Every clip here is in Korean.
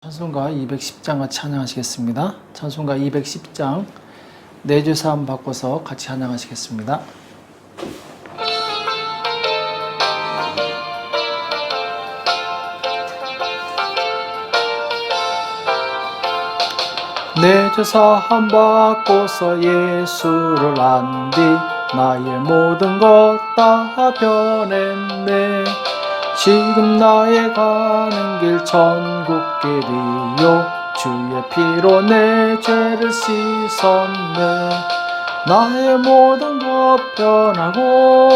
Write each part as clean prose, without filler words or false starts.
찬송가 210장 같이 찬양하시겠습니다. 찬송가 210장 내주사함 바꿔서 같이 찬양하시겠습니다. 내주사함 바꿔서 예수를 안 뒤 나의 모든 것 다 변했네. 지금 나의 가는 길 천국길이요 주의 피로 내 죄를 씻었네. 나의 모든 것 변하고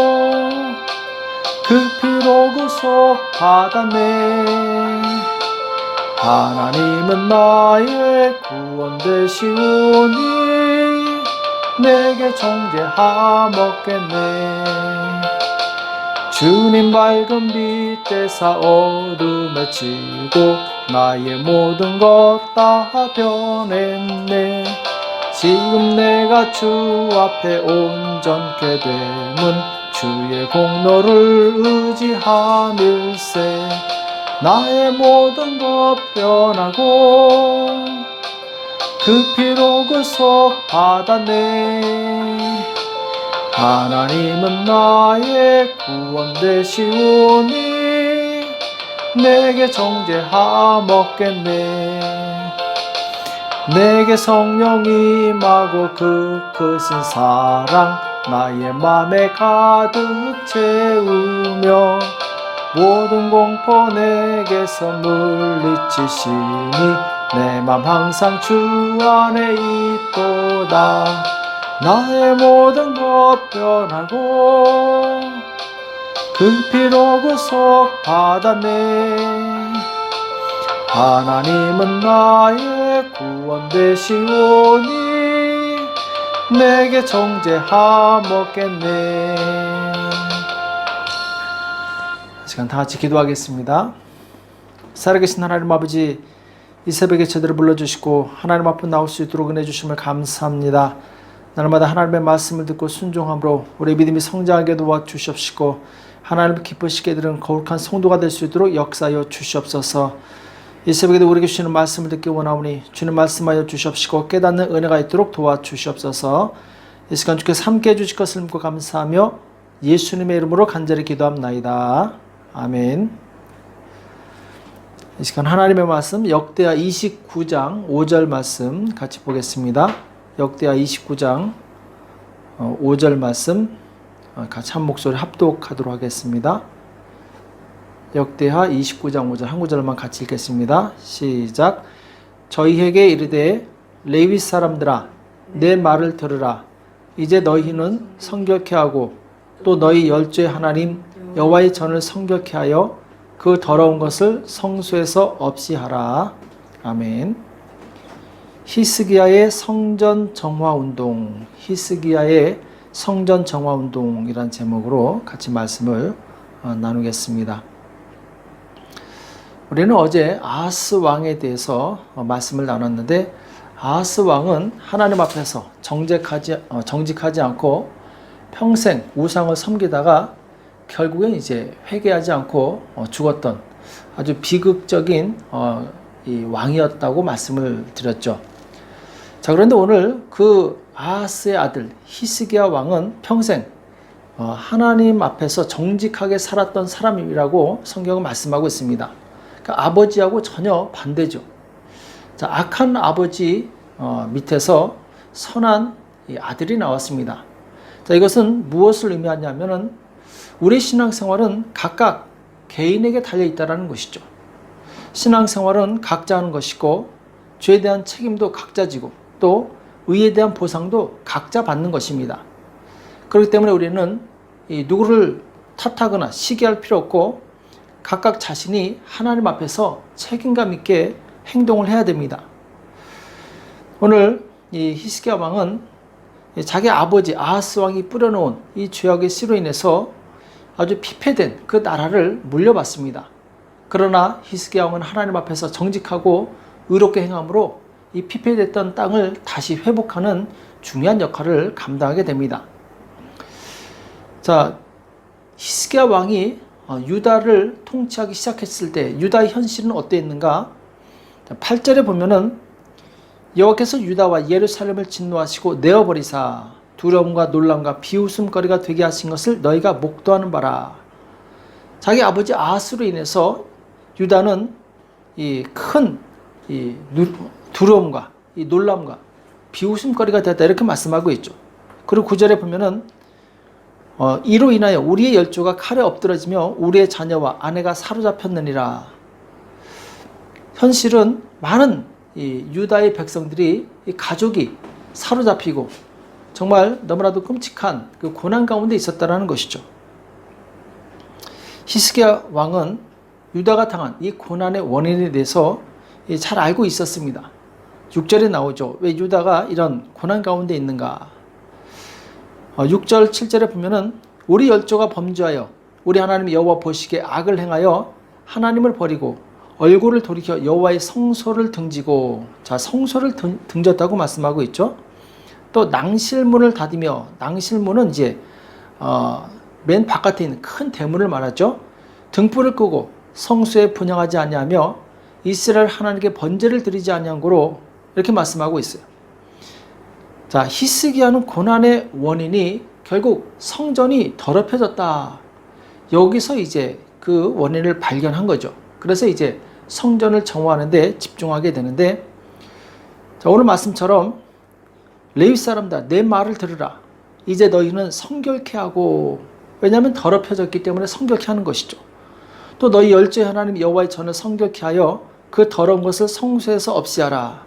그 피로 구속 받았네. 하나님은 나의 구원 되시오니 내게 정죄하먹겠네. 주님 밝은 빛에서 어둠에 지고 나의 모든 것 다 변했네. 지금 내가 주 앞에 온전케 됨은 주의 공로를 의지함일세. 나의 모든 것 변하고 그 피로 구속 받았네. 하나님은 나의 구원 되시오니 내게 정죄하먹겠네. 내게 성령 임하고 그 크신 사랑 나의 맘에 가득 채우며 모든 공포 내게서 물리치시니 내 맘 항상 주 안에 있도다. 나의 모든 것 변하고 그 피로 구속 받았네. 하나님은 나의 구원 되시오니 내게 정죄하먹겠네. 시간 다 같이 기도하겠습니다. 살아계신 하나님 아버지, 이 새벽에 저들을 불러주시고 하나님 앞에 나올 수 있도록 은혜 주심을 감사합니다. 날마다 하나님의 말씀을 듣고 순종함으로 우리 믿음이 성장하게 도와주시옵시고 하나님을 기쁘시게 들은 거룩한 성도가 될 수 있도록 역사하여 주시옵소서. 이 새벽에도 우리에게 주시는 말씀을 듣기 원하오니 주는 말씀하여 주시옵시고 깨닫는 은혜가 있도록 도와주시옵소서. 이 시간 주께서 함께해 주실 것을 믿고 감사하며 예수님의 이름으로 간절히 기도합나이다. 아멘. 이 시간 하나님의 말씀 역대하 29장 5절 말씀 같이 보겠습니다. 역대하 29장 5절 말씀 같이 한 목소리 합독하도록 하겠습니다. 역대하 29장 5절 한 구절만 같이 읽겠습니다. 시작. 저희에게 이르되 레위 사람들아 내 말을 들으라. 이제 너희는 성결케 하고 또 너희 열조의 하나님 여호와의 전을 성결케 하여 그 더러운 것을 성소에서 없이 하라. 아멘. 히스기야의 성전 정화 운동, 히스기야의 성전 정화 운동이란 제목으로 같이 말씀을 나누겠습니다. 우리는 어제 아하스 왕에 대해서 말씀을 나눴는데 아하스 왕은 하나님 앞에서 정직하지 않고 평생 우상을 섬기다가 결국엔 이제 회개하지 않고 죽었던 아주 비극적인 이 왕이었다고 말씀을 드렸죠. 자, 그런데 오늘 그 아하스의 아들 히스기야 왕은 평생 하나님 앞에서 정직하게 살았던 사람이라고 성경은 말씀하고 있습니다. 그러니까 아버지하고 전혀 반대죠. 자, 악한 아버지 밑에서 선한 이 아들이 나왔습니다. 자, 이것은 무엇을 의미하냐면은 우리 신앙생활은 각각 개인에게 달려있다는 것이죠. 신앙생활은 각자 하는 것이고 죄에 대한 책임도 각자 지고 또 의에 대한 보상도 각자 받는 것입니다. 그렇기 때문에 우리는 누구를 탓하거나 시기할 필요 없고 각각 자신이 하나님 앞에서 책임감 있게 행동을 해야 됩니다. 오늘 이 히스기야 왕은 자기 아버지 아하스 왕이 뿌려놓은 이 죄악의 씨로 인해서 아주 피폐된 그 나라를 물려받습니다. 그러나 히스기야 왕은 하나님 앞에서 정직하고 의롭게 행함으로 이 피폐됐던 땅을 다시 회복하는 중요한 역할을 감당하게 됩니다. 자, 히스기야 왕이 유다를 통치하기 시작했을 때 유다의 현실은 어땠는가? 8절에 보면은 여호와께서 유다와 예루살렘을 진노하시고 내어버리사 두려움과 놀람과 비웃음거리가 되게 하신 것을 너희가 목도하는 바라. 자기 아버지 아하스로 인해서 유다는 이 큰 두려움과 이 놀람과 비웃음거리가 됐다 이렇게 말씀하고 있죠. 그리고 9절에 보면은 이로 인하여 우리의 열조가 칼에 엎드러지며 우리의 자녀와 아내가 사로잡혔느니라. 현실은 많은 이 유다의 백성들이 이 가족이 사로잡히고 정말 너무나도 끔찍한 그 고난 가운데 있었다라는 것이죠. 히스기야 왕은 유다가 당한 이 고난의 원인에 대해서 잘 알고 있었습니다. 6절에 나오죠. 왜 유다가 이런 고난 가운데 있는가? 6절, 7절에 보면은 우리 열조가 범죄하여 우리 하나님 여호와 보시기에 악을 행하여 하나님을 버리고 얼굴을 돌이켜 여호와의 성소를 등지고, 자, 성소를 등졌다고 말씀하고 있죠. 또 낭실문을 닫으며, 낭실문은 이제 맨 바깥에 있는 큰 대문을 말하죠. 등불을 끄고 성소에 분향하지 아니하며 이스라엘 하나님께 번제를 드리지 아니한 거로 이렇게 말씀하고 있어요. 자, 히스기야는 고난의 원인이 결국 성전이 더럽혀졌다. 여기서 이제 그 원인을 발견한 거죠. 그래서 이제 성전을 정화하는 데 집중하게 되는데, 자, 오늘 말씀처럼 레위 사람들 내 말을 들으라. 이제 너희는 성결케 하고, 왜냐하면 더럽혀졌기 때문에 성결케 하는 것이죠. 또 너희 열조의 하나님 여호와의 전을 성결케 하여 그 더러운 것을 성소에서 없애하라.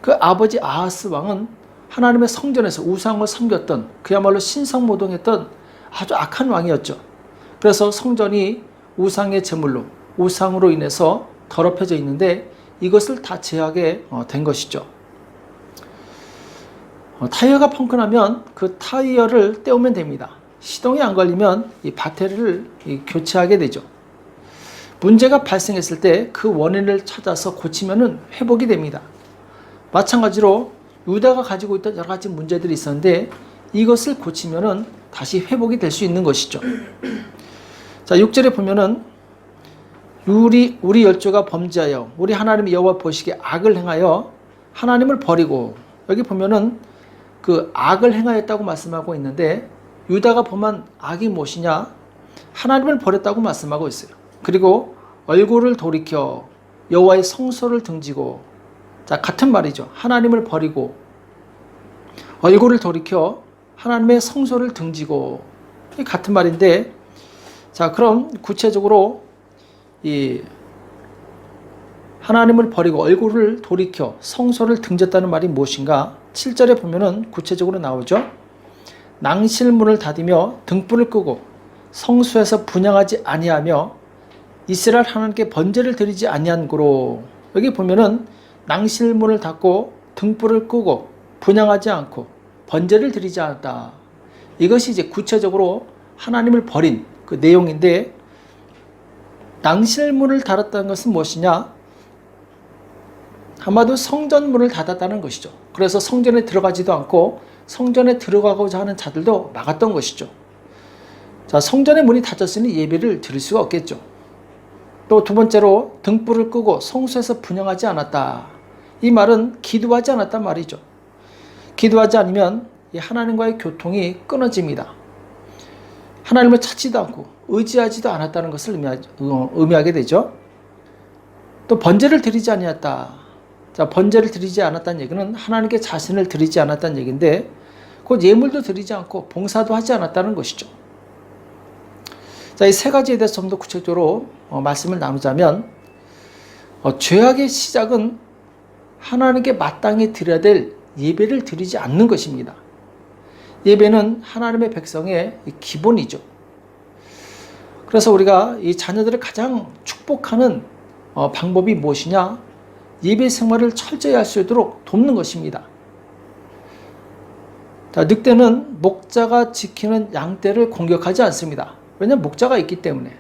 그 아버지 아하스 왕은 하나님의 성전에서 우상을 섬겼던, 그야말로 신성모독했던 아주 악한 왕이었죠. 그래서 성전이 우상의 제물로, 우상으로 인해서 더럽혀져 있는데 이것을 다 제하게 된 것이죠. 타이어가 펑크나면 그 타이어를 떼우면 됩니다. 시동이 안 걸리면 이 배터리를 교체하게 되죠. 문제가 발생했을 때 그 원인을 찾아서 고치면 회복이 됩니다. 마찬가지로 유다가 가지고 있던 여러 가지 문제들이 있었는데 이것을 고치면 다시 회복이 될 수 있는 것이죠. 자, 6절에 보면은 우리 열조가 범죄하여 우리 하나님 여호와 보시기에 악을 행하여 하나님을 버리고, 여기 보면은 그 악을 행하였다고 말씀하고 있는데 유다가 범한 악이 무엇이냐? 하나님을 버렸다고 말씀하고 있어요. 그리고 얼굴을 돌이켜 여호와의 성소를 등지고, 자, 같은 말이죠. 하나님을 버리고 얼굴을 돌이켜 하나님의 성소를 등지고, 같은 말인데, 자, 그럼 구체적으로 이 하나님을 버리고 얼굴을 돌이켜 성소를 등졌다는 말이 무엇인가? 7절에 보면은 구체적으로 나오죠. 낭실문을 닫으며 등불을 끄고 성소에서 분향하지 아니하며 이스라엘 하나님께 번제를 드리지 아니한 고로, 여기 보면은 낭실문을 닫고 등불을 끄고 분향하지 않고 번제를 드리지 않았다. 이것이 이제 구체적으로 하나님을 버린 그 내용인데, 낭실문을 닫았다는 것은 무엇이냐? 아마도 성전문을 닫았다는 것이죠. 그래서 성전에 들어가지도 않고 성전에 들어가고자 하는 자들도 막았던 것이죠. 자, 성전의 문이 닫혔으니 예배를 드릴 수가 없겠죠. 또 두 번째로 등불을 끄고 성소에서 분향하지 않았다. 이 말은 기도하지 않았단 말이죠. 기도하지 않으면 하나님과의 교통이 끊어집니다. 하나님을 찾지도 않고 의지하지도 않았다는 것을 의미하게 되죠. 또 번제를 드리지 아니었다. 자, 번제를 드리지 않았다는 얘기는 하나님께 자신을 드리지 않았다는 얘기인데, 곧 예물도 드리지 않고 봉사도 하지 않았다는 것이죠. 자, 이 세 가지에 대해서 좀 더 구체적으로 말씀을 나누자면, 죄악의 시작은 하나님께 마땅히 드려야 될 예배를 드리지 않는 것입니다. 예배는 하나님의 백성의 기본이죠. 그래서 우리가 이 자녀들을 가장 축복하는 방법이 무엇이냐? 예배 생활을 철저히 할 수 있도록 돕는 것입니다. 자, 늑대는 목자가 지키는 양떼를 공격하지 않습니다. 왜냐하면 목자가 있기 때문에.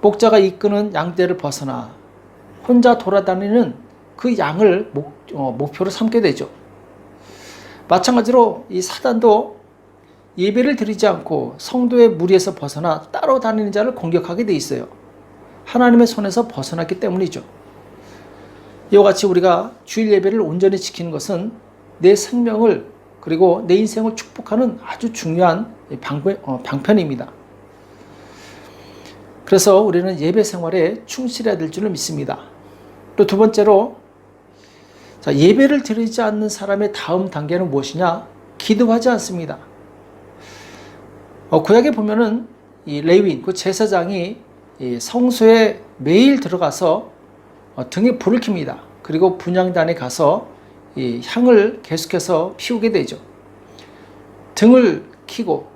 목자가 이끄는 양떼를 벗어나 혼자 돌아다니는 그 양을 목표로 삼게 되죠. 마찬가지로 이 사단도 예배를 드리지 않고 성도의 무리에서 벗어나 따로 다니는 자를 공격하게 돼 있어요. 하나님의 손에서 벗어났기 때문이죠. 이와 같이 우리가 주일 예배를 온전히 지키는 것은 내 생명을 그리고 내 인생을 축복하는 아주 중요한 방편입니다. 그래서 우리는 예배 생활에 충실해야 될 줄을 믿습니다. 또 두 번째로, 예배를 드리지 않는 사람의 다음 단계는 무엇이냐? 기도하지 않습니다. 구약에 보면은 이 레위인, 그 제사장이 이 성소에 매일 들어가서 등에 불을 켭니다. 그리고 분향단에 가서 이 향을 계속해서 피우게 되죠. 등을 켜고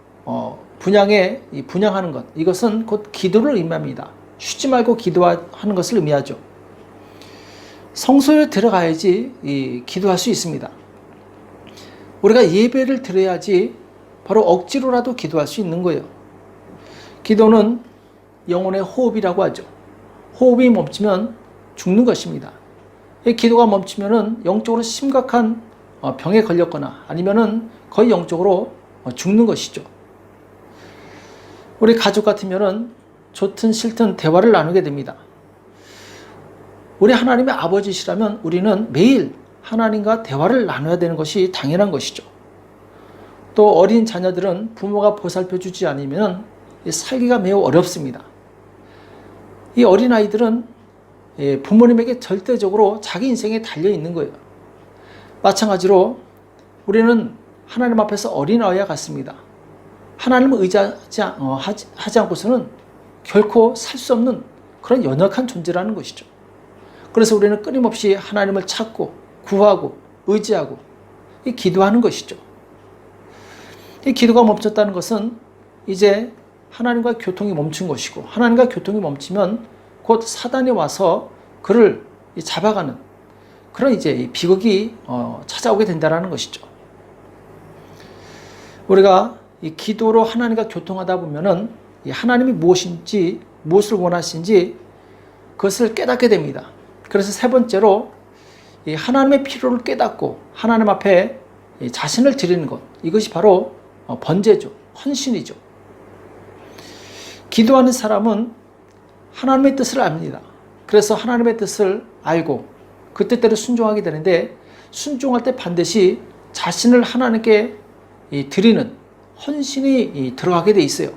분향에 분향하는 것, 이것은 곧 기도를 의미합니다. 쉬지 말고 기도하는 것을 의미하죠. 성소에 들어가야지 기도할 수 있습니다. 우리가 예배를 드려야지 바로 억지로라도 기도할 수 있는 거예요. 기도는 영혼의 호흡이라고 하죠. 호흡이 멈추면 죽는 것입니다. 기도가 멈추면은 영적으로 심각한 병에 걸렸거나 아니면은 거의 영적으로 죽는 것이죠. 우리 가족 같으면은 좋든 싫든 대화를 나누게 됩니다. 우리 하나님의 아버지시라면 우리는 매일 하나님과 대화를 나눠야 되는 것이 당연한 것이죠. 또 어린 자녀들은 부모가 보살펴 주지 않으면 살기가 매우 어렵습니다. 이 어린아이들은 부모님에게 절대적으로 자기 인생에 달려 있는 거예요. 마찬가지로 우리는 하나님 앞에서 어린아이와 같습니다. 하나님을 의지하지 않고서는 결코 살 수 없는 그런 연약한 존재라는 것이죠. 그래서 우리는 끊임없이 하나님을 찾고 구하고 의지하고 기도하는 것이죠. 이 기도가 멈췄다는 것은 이제 하나님과 교통이 멈춘 것이고, 하나님과 교통이 멈추면 곧 사단이 와서 그를 잡아가는 그런 이제 비극이 찾아오게 된다는 것이죠. 우리가 이 기도로 하나님과 교통하다 보면은 하나님이 무엇인지, 무엇을 원하시는지 그것을 깨닫게 됩니다. 그래서 세 번째로 하나님의 필요를 깨닫고 하나님 앞에 자신을 드리는 것, 이것이 바로 번제죠. 헌신이죠. 기도하는 사람은 하나님의 뜻을 압니다. 그래서 하나님의 뜻을 알고 그 뜻대로 순종하게 되는데, 순종할 때 반드시 자신을 하나님께 드리는 헌신이 들어가게 돼 있어요.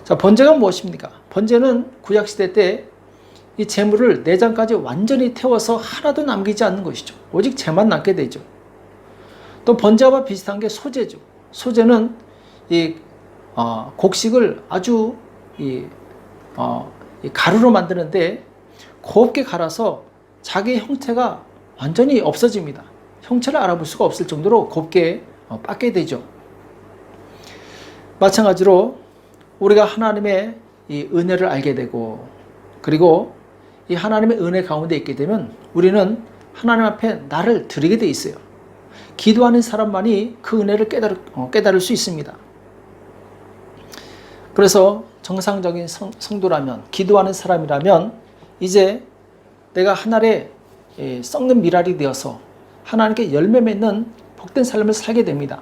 자, 번제가 무엇입니까? 번제는 구약시대 때 이 제물을 내장까지 완전히 태워서 하나도 남기지 않는 것이죠. 오직 재만 남게 되죠. 또 번제와 비슷한 게 소제죠. 소제는 곡식을 아주 가루로 만드는데 곱게 갈아서 자기의 형태가 완전히 없어집니다. 형체를 알아볼 수가 없을 정도로 곱게 빻게 되죠. 마찬가지로 우리가 하나님의 이 은혜를 알게 되고, 그리고 이 하나님의 은혜 가운데 있게 되면 우리는 하나님 앞에 나를 드리게 돼 있어요. 기도하는 사람만이 그 은혜를 깨달을 수 있습니다. 그래서 정상적인 성도라면, 기도하는 사람이라면 이제 내가 하늘에 썩는 미랄이 되어서 하나님께 열매 맺는 복된 삶을 살게 됩니다.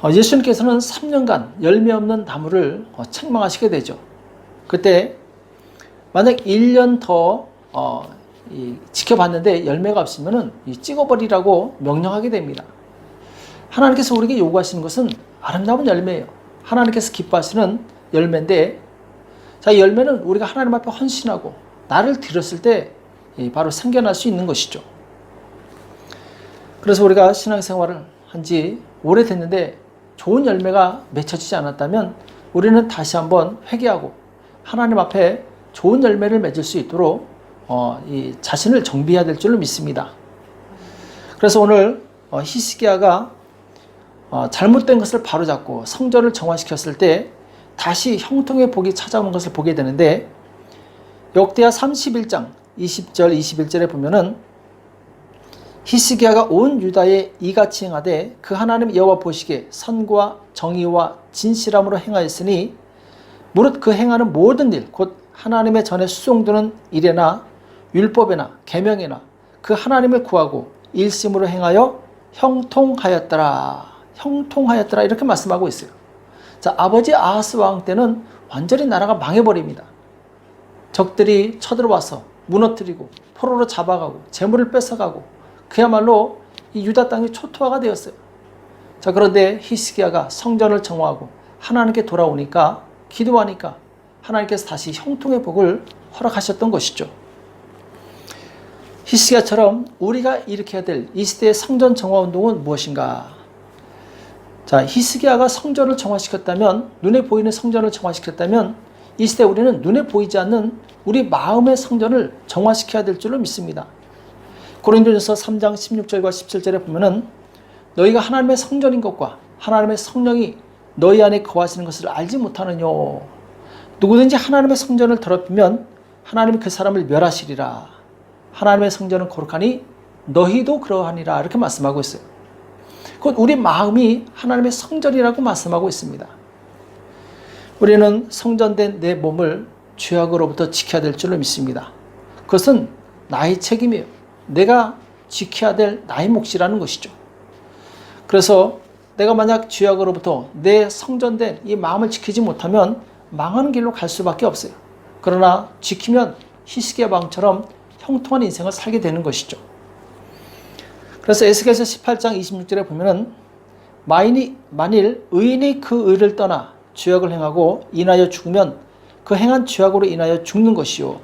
예수님께서는 3년간 열매 없는 나무를 책망하시게 되죠. 그때 만약 1년 더 지켜봤는데 열매가 없으면 찍어버리라고 명령하게 됩니다. 하나님께서 우리에게 요구하시는 것은 아름다운 열매예요. 하나님께서 기뻐하시는 열매인데, 자, 이 열매는 우리가 하나님 앞에 헌신하고 나를 드렸을 때 바로 생겨날 수 있는 것이죠. 그래서 우리가 신앙생활을 한 지 오래됐는데 좋은 열매가 맺혀지지 않았다면 우리는 다시 한번 회개하고 하나님 앞에 좋은 열매를 맺을 수 있도록 이 자신을 정비해야 될 줄을 믿습니다. 그래서 오늘 히스기야가 잘못된 것을 바로잡고 성전을 정화시켰을 때 다시 형통의 복이 찾아오는 것을 보게 되는데, 역대하 31장 20절 21절에 보면은 히스기야가 온 유다에 이같이 행하되 그 하나님 여호와 보시기에 선과 정의와 진실함으로 행하였으니 무릇 그 행하는 모든 일 곧 하나님의 전에 수송되는 일에나 율법에나 계명에나 그 하나님을 구하고 일심으로 행하여 형통하였더라. 형통하였더라, 이렇게 말씀하고 있어요. 자, 아버지 아하스 왕 때는 완전히 나라가 망해버립니다. 적들이 쳐들어와서 무너뜨리고 포로로 잡아가고 재물을 뺏어가고 그야말로 이 유다 땅이 초토화가 되었어요. 자, 그런데 히스기야가 성전을 정화하고 하나님께 돌아오니까 기도하니까 하나님께서 다시 형통의 복을 허락하셨던 것이죠. 히스기야처럼 우리가 일으켜야 될 이 시대의 성전 정화 운동은 무엇인가? 자, 히스기야가 성전을 정화시켰다면, 눈에 보이는 성전을 정화시켰다면 이 시대 우리는 눈에 보이지 않는 우리 마음의 성전을 정화시켜야 될 줄로 믿습니다. 고린도전서 3장 16절과 17절에 보면은 너희가 하나님의 성전인 것과 하나님의 성령이 너희 안에 거하시는 것을 알지 못하느냐. 누구든지 하나님의 성전을 더럽히면 하나님이 그 사람을 멸하시리라. 하나님의 성전은 거룩하니 너희도 그러하니라. 이렇게 말씀하고 있어요. 곧 우리 마음이 하나님의 성전이라고 말씀하고 있습니다. 우리는 성전된 내 몸을 죄악으로부터 지켜야 될 줄로 믿습니다. 그것은 나의 책임이에요. 내가 지켜야 될 나의 몫이라는 것이죠. 그래서 내가 만약 죄악으로부터 내 성전된 이 마음을 지키지 못하면 망하는 길로 갈 수밖에 없어요. 그러나 지키면 히스기야 왕처럼 형통한 인생을 살게 되는 것이죠. 그래서 에스겔서 18장 26절에 보면은 만일 의인이 그 의를 떠나 죄악을 행하고 인하여 죽으면 그 행한 죄악으로 인하여 죽는 것이요.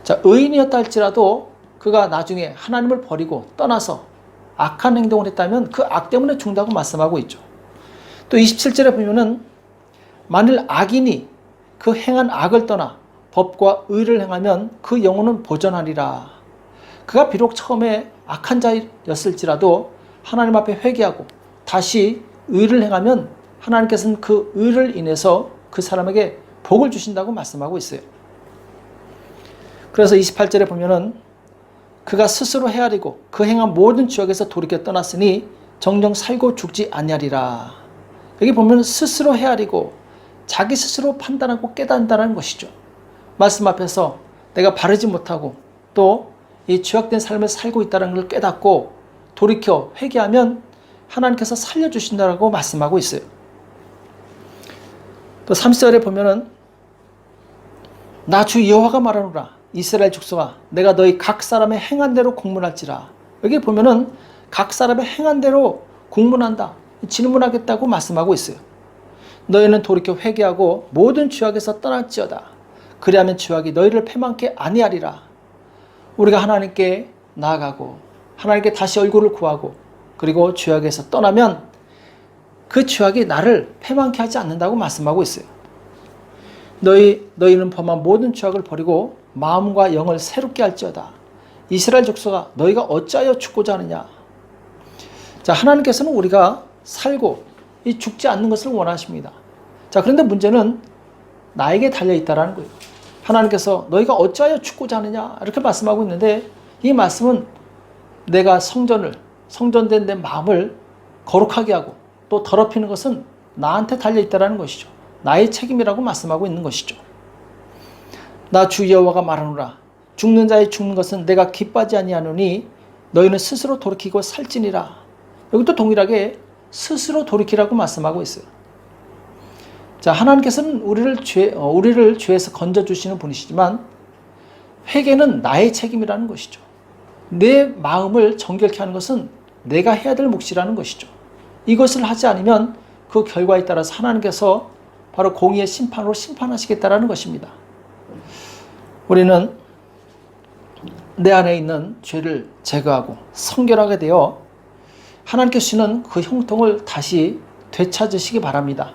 자, 의인이었다 할지라도 그가 나중에 하나님을 버리고 떠나서 악한 행동을 했다면 그 악 때문에 죽는다고 말씀하고 있죠. 또 27절에 보면은 만일 악인이 그 행한 악을 떠나 법과 의를 행하면 그 영혼은 보전하리라. 그가 비록 처음에 악한 자였을지라도 하나님 앞에 회개하고 다시 의를 행하면 하나님께서는 그 의를 인해서 그 사람에게 복을 주신다고 말씀하고 있어요. 그래서 28절에 보면은 그가 스스로 헤아리고 그 행한 모든 죄악에서 돌이켜 떠났으니 정녕 살고 죽지 아니하리라. 여기 보면 스스로 헤아리고 자기 스스로 판단하고 깨닫는다는 것이죠. 말씀 앞에서 내가 바르지 못하고 또 이 죄악된 삶을 살고 있다는 걸 깨닫고 돌이켜 회개하면 하나님께서 살려주신다고 말씀하고 있어요. 또 30절에 보면은 나 주 여호와가 말하노라. 이스라엘 족속아, 내가 너희 각 사람의 행한 대로 공문할지라. 여기 보면은 각 사람의 행한 대로 공문한다, 질문하겠다고 말씀하고 있어요. 너희는 돌이켜 회개하고 모든 죄악에서 떠날지어다. 그리하면 죄악이 너희를 패망케 아니하리라. 우리가 하나님께 나아가고 하나님께 다시 얼굴을 구하고 그리고 죄악에서 떠나면 그 죄악이 나를 패망케 하지 않는다고 말씀하고 있어요. 너희는 범한 모든 죄악을 버리고 마음과 영을 새롭게 할지어다. 이스라엘 족속아, 너희가 어찌하여 죽고자 하느냐. 자, 하나님께서는 우리가 살고 이 죽지 않는 것을 원하십니다. 자, 그런데 문제는 나에게 달려있다라는 거예요. 하나님께서 너희가 어찌하여 죽고자 하느냐 이렇게 말씀하고 있는데 이 말씀은 내가 성전된 내 마음을 거룩하게 하고 또 더럽히는 것은 나한테 달려있다라는 것이죠. 나의 책임이라고 말씀하고 있는 것이죠. 나 주 여호와가 말하노라. 죽는 자의 죽는 것은 내가 기뻐하지 아니하노니 너희는 스스로 돌이키고 살지니라. 여기도 동일하게 스스로 돌이키라고 말씀하고 있어요. 자, 하나님께서는 우리를 죄에서 건져주시는 분이시지만 회개는 나의 책임이라는 것이죠. 내 마음을 정결케 하는 것은 내가 해야 될 몫이라는 것이죠. 이것을 하지 않으면 그 결과에 따라서 하나님께서 바로 공의의 심판으로 심판하시겠다라는 것입니다. 우리는 내 안에 있는 죄를 제거하고 성결하게 되어 하나님께 주시는 그 형통을 다시 되찾으시기 바랍니다.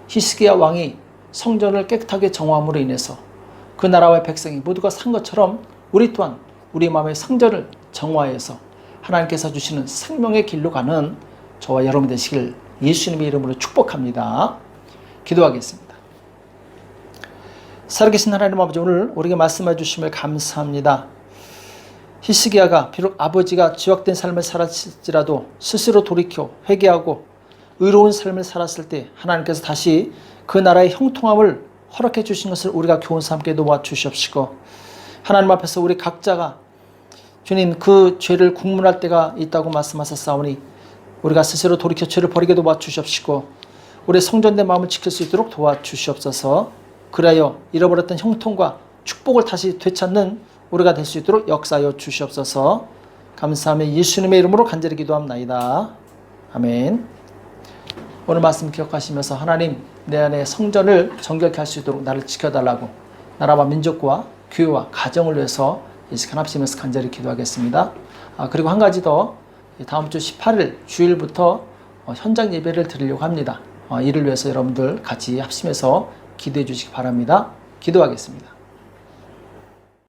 히스기야 왕이 성전을 깨끗하게 정화함으로 인해서 그 나라와 백성이 모두가 산 것처럼 우리 또한 우리 마음의 성전을 정화해서 하나님께서 주시는 생명의 길로 가는 저와 여러분 되시길 예수님의 이름으로 축복합니다. 기도하겠습니다. 살아계신 하나님 아버지, 오늘 우리에게 말씀해 주심을 감사합니다. 히스기야가 비록 아버지가 죄악된 삶을 살았을지라도 스스로 돌이켜 회개하고 의로운 삶을 살았을 때 하나님께서 다시 그 나라의 형통함을 허락해 주신 것을 우리가 교훈 삼게 도와주시옵시고, 하나님 앞에서 우리 각자가 주님 그 죄를 국문할 때가 있다고 말씀하셨사오니 우리가 스스로 돌이켜 죄를 버리게 도와주시옵시고 우리의 성전된 마음을 지킬 수 있도록 도와주시옵소서. 그리하여 잃어버렸던 형통과 축복을 다시 되찾는 우리가 될 수 있도록 역사하여 주시옵소서. 감사하며 예수님의 이름으로 간절히 기도합나이다. 아멘. 오늘 말씀 기억하시면서 하나님, 내 안에 성전을 정결케 할 수 있도록 나를 지켜달라고 나라와 민족과 교회와 가정을 위해서 이 시간 합심해서 간절히 기도하겠습니다. 그리고 한 가지 더, 다음 주 18일 주일부터 현장 예배를 드리려고 합니다. 이를 위해서 여러분들 같이 합심해서 기도해 주시기 바랍니다. 기도하겠습니다.